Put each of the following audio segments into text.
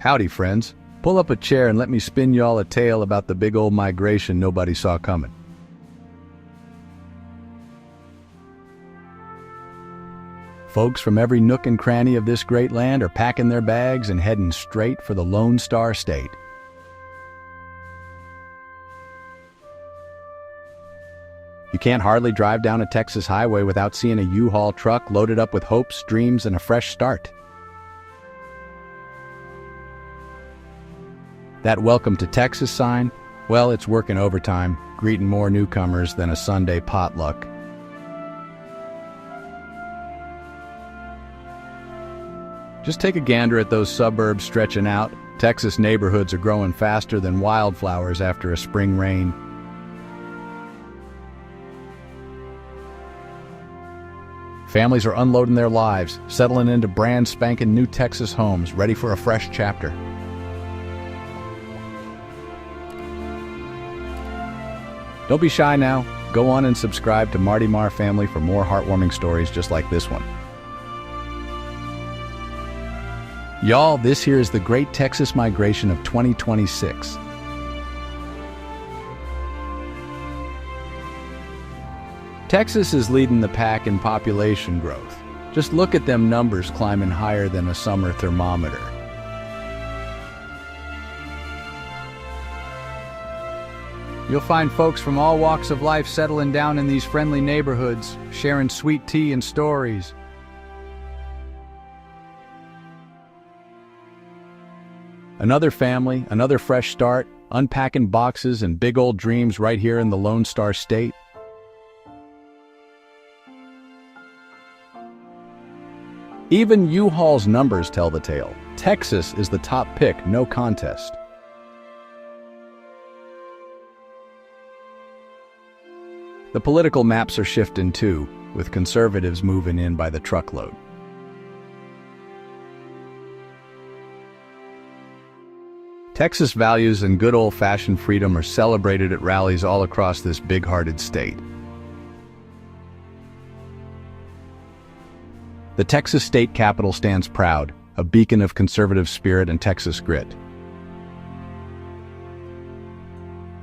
Howdy, friends. Pull up a chair and let me spin y'all a tale about the big old migration nobody saw coming. Folks from every nook and cranny of this great land are packing their bags and heading straight for the Lone Star State. You can't hardly drive down a Texas highway without seeing a U-Haul truck loaded up with hopes, dreams, and a fresh start. That Welcome to Texas sign, well, it's working overtime, greeting more newcomers than a Sunday potluck. Just take a gander at those suburbs stretching out. Texas neighborhoods are growing faster than wildflowers after a spring rain. Families are unloading their lives, settling into brand spanking new Texas homes, ready for a fresh chapter. Don't be shy now. Go on and subscribe to Marty Marr Family for more heartwarming stories just like this one. Y'all, this here is the Great Texas Migration of 2026. Texas is leading the pack in population growth. Just look at them numbers climbing higher than a summer thermometer. You'll find folks from all walks of life settling down in these friendly neighborhoods, sharing sweet tea and stories. Another family, another fresh start, unpacking boxes and big old dreams right here in the Lone Star State. Even U-Haul's numbers tell the tale. Texas is the top pick, no contest. The political maps are shifting too, with conservatives moving in by the truckload. Texas values and good old-fashioned freedom are celebrated at rallies all across this big-hearted state. The Texas state capitol stands proud, a beacon of conservative spirit and Texas grit.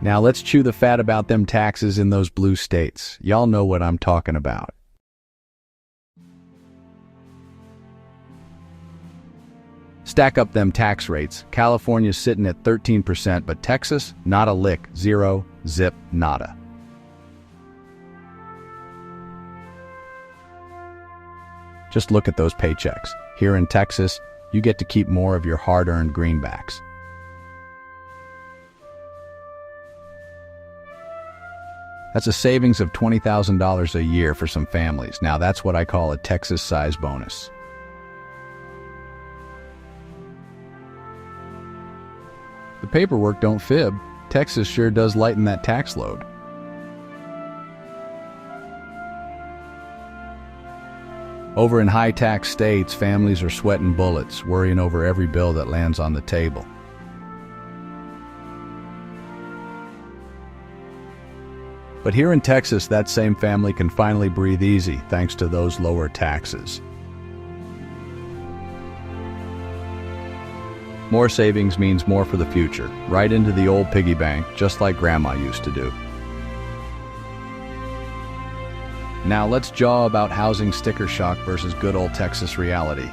Now let's chew the fat about them taxes in those blue states. Y'all know what I'm talking about. Stack up them tax rates. California's sitting at 13%, but Texas, not a lick, zero, zip, nada. Just look at those paychecks. Here in Texas, you get to keep more of your hard-earned greenbacks. That's a savings of $20,000 a year for some families. Now that's what I call a Texas-size bonus. The paperwork don't fib. Texas sure does lighten that tax load. Over in high-tax states, families are sweating bullets, worrying over every bill that lands on the table. But here in Texas, that same family can finally breathe easy thanks to those lower taxes. More savings means more for the future, right into the old piggy bank, just like Grandma used to do. Now let's jaw about housing sticker shock versus good old Texas reality.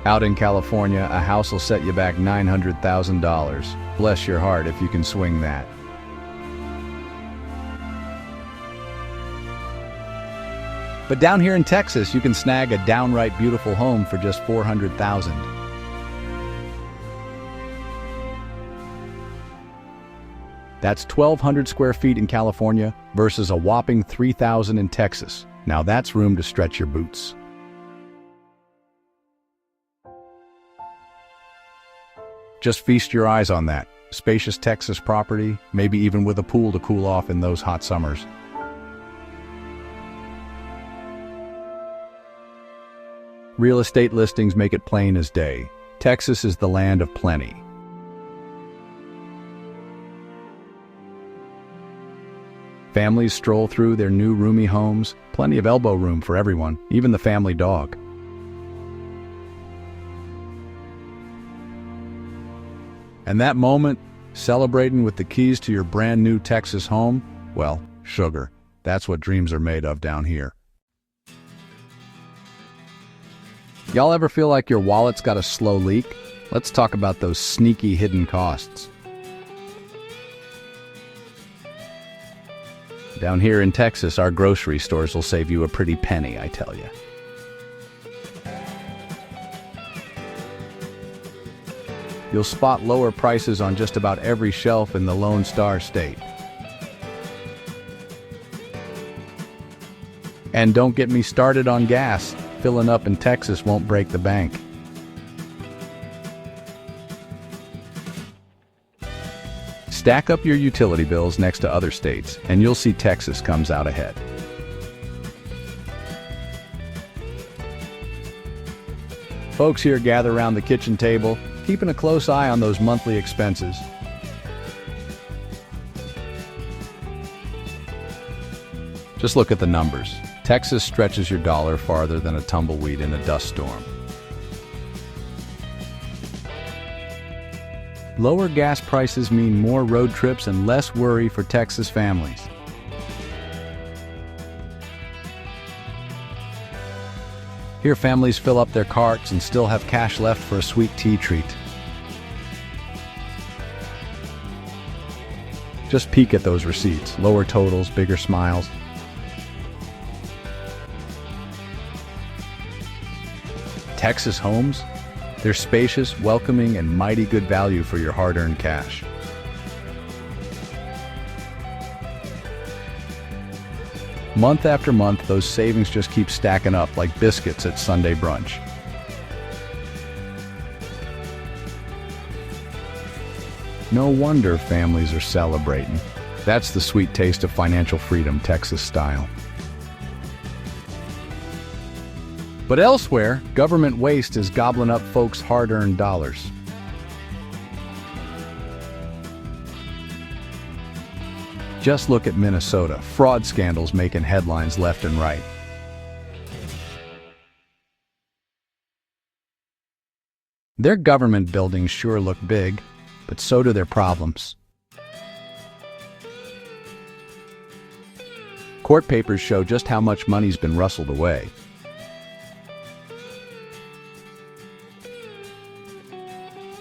Out in California, a house will set you back $900,000. Bless your heart if you can swing that. But down here in Texas, you can snag a downright beautiful home for just $400,000. That's 1,200 square feet in California versus a whopping 3,000 in Texas. Now that's room to stretch your boots. Just feast your eyes on that. Spacious Texas property, maybe even with a pool to cool off in those hot summers. Real estate listings make it plain as day. Texas is the land of plenty. Families stroll through their new roomy homes, plenty of elbow room for everyone, even the family dog. And that moment, celebrating with the keys to your brand new Texas home, well, sugar. That's what dreams are made of down here. Y'all ever feel like your wallet's got a slow leak? Let's talk about those sneaky hidden costs. Down here in Texas, our grocery stores will save you a pretty penny, I tell you. You'll spot lower prices on just about every shelf in the Lone Star State. And don't get me started on gas. Filling up in Texas won't break the bank. Stack up your utility bills next to other states, and you'll see Texas comes out ahead. Folks here gather around the kitchen table, keeping a close eye on those monthly expenses. Just look at the numbers. Texas stretches your dollar farther than a tumbleweed in a dust storm. Lower gas prices mean more road trips and less worry for Texas families. Here, families fill up their carts and still have cash left for a sweet tea treat. Just peek at those receipts. Lower totals, bigger smiles. Texas homes? They're spacious, welcoming, and mighty good value for your hard-earned cash. Month after month, those savings just keep stacking up like biscuits at Sunday brunch. No wonder families are celebrating. That's the sweet taste of financial freedom, Texas style. But elsewhere, government waste is gobbling up folks' hard-earned dollars. Just look at Minnesota. Fraud scandals making headlines left and right. Their government buildings sure look big, but so do their problems. Court papers show just how much money's been rustled away.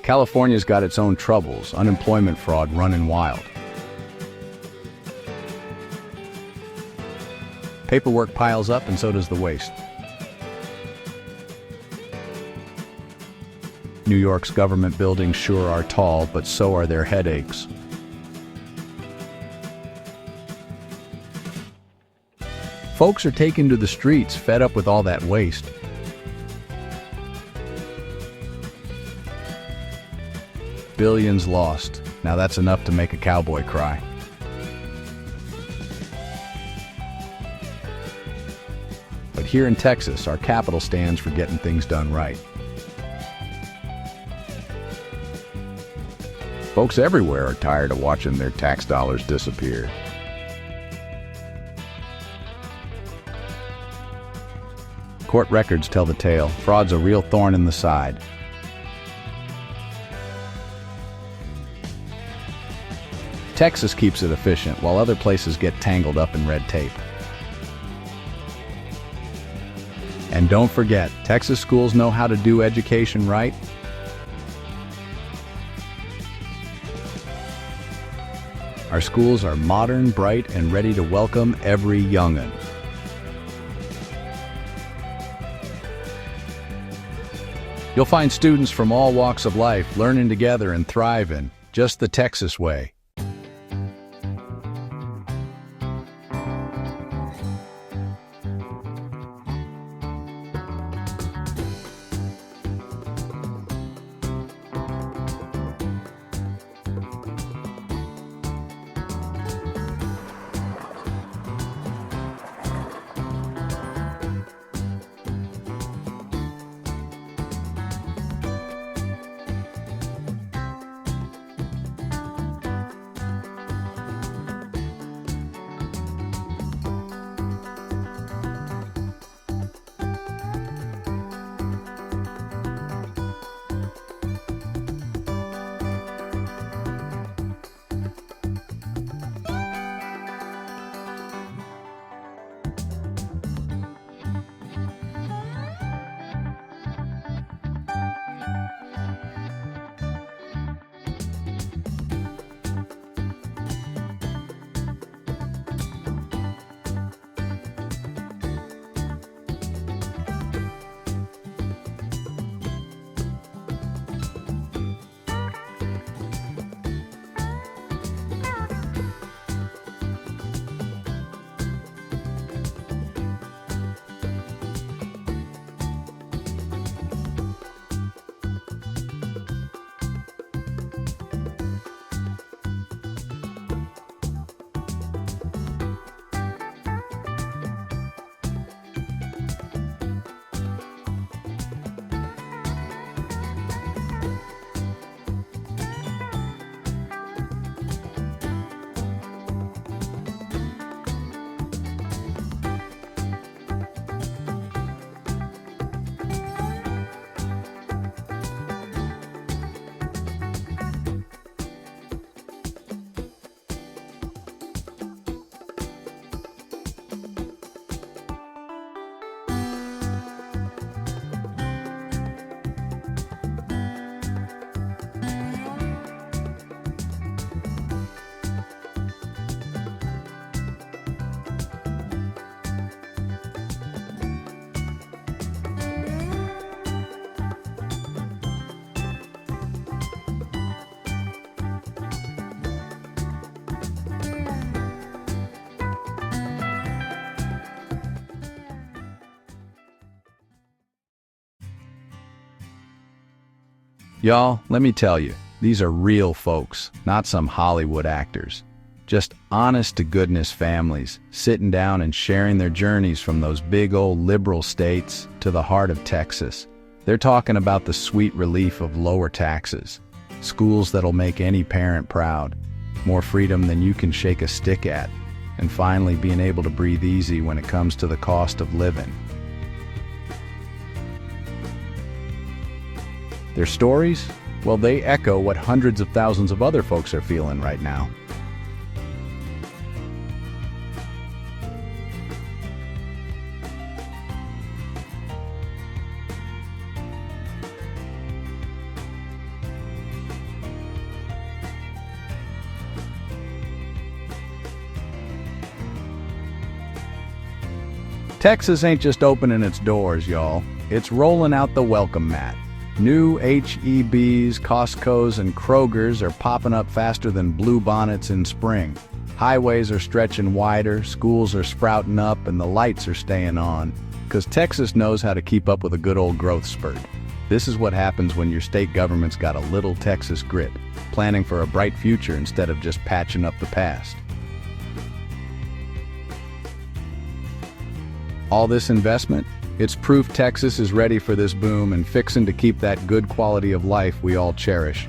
California's got its own troubles, unemployment fraud running wild. Paperwork piles up and so does the waste. New York's government buildings sure are tall, but so are their headaches. Folks are taking to the streets, fed up with all that waste. Billions lost. Now that's enough to make a cowboy cry. But here in Texas, our capital stands for getting things done right. Folks everywhere are tired of watching their tax dollars disappear. Court records tell the tale. Fraud's a real thorn in the side. Texas keeps it efficient, while other places get tangled up in red tape. And don't forget, Texas schools know how to do education right. Our schools are modern, bright, and ready to welcome every young'un. You'll find students from all walks of life learning together and thriving, just the Texas way. Y'all, let me tell you, these are real folks, not some Hollywood actors. Just honest-to-goodness families, sitting down and sharing their journeys from those big old liberal states to the heart of Texas. They're talking about the sweet relief of lower taxes, schools that'll make any parent proud, more freedom than you can shake a stick at, and finally being able to breathe easy when it comes to the cost of living. Their stories? Well, they echo what hundreds of thousands of other folks are feeling right now. Texas ain't just opening its doors, y'all. It's rolling out the welcome mat. New H-E-Bs, Costco's, and Kroger's are popping up faster than blue bonnets in spring. Highways are stretching wider, schools are sprouting up, and the lights are staying on. Because Texas knows how to keep up with a good old growth spurt. This is what happens when your state government's got a little Texas grit, planning for a bright future instead of just patching up the past. All this investment? It's proof Texas is ready for this boom and fixing to keep that good quality of life we all cherish.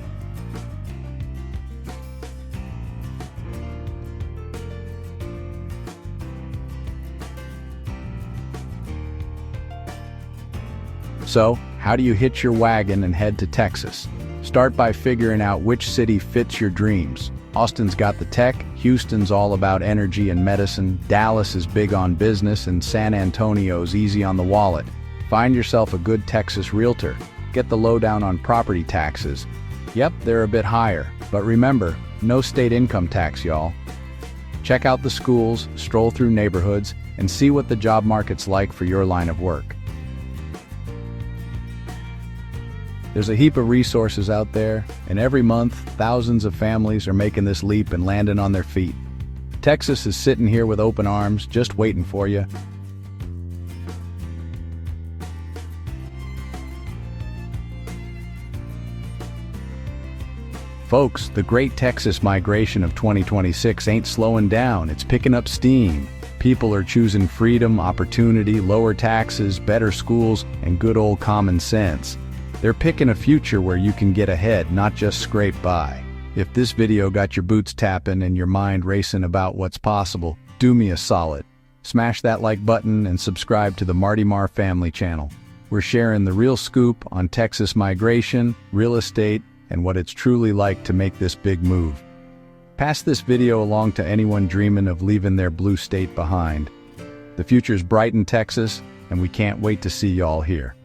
So, how do you hitch your wagon and head to Texas? Start by figuring out which city fits your dreams. Austin's got the tech, Houston's all about energy and medicine, Dallas is big on business, and San Antonio's easy on the wallet. Find yourself a good Texas realtor. Get the lowdown on property taxes. Yep, they're a bit higher, but remember, no state income tax, y'all. Check out the schools, stroll through neighborhoods, and see what the job market's like for your line of work. There's a heap of resources out there, and every month, thousands of families are making this leap and landing on their feet. Texas is sitting here with open arms, just waiting for you. Folks, the great Texas migration of 2026 ain't slowing down, it's picking up steam. People are choosing freedom, opportunity, lower taxes, better schools, and good old common sense. They're picking a future where you can get ahead, not just scrape by. If this video got your boots tapping and your mind racing about what's possible, do me a solid. Smash that like button and subscribe to the Marty Marr Family Channel. We're sharing the real scoop on Texas migration, real estate, and what it's truly like to make this big move. Pass this video along to anyone dreaming of leaving their blue state behind. The future's bright in Texas, and we can't wait to see y'all here.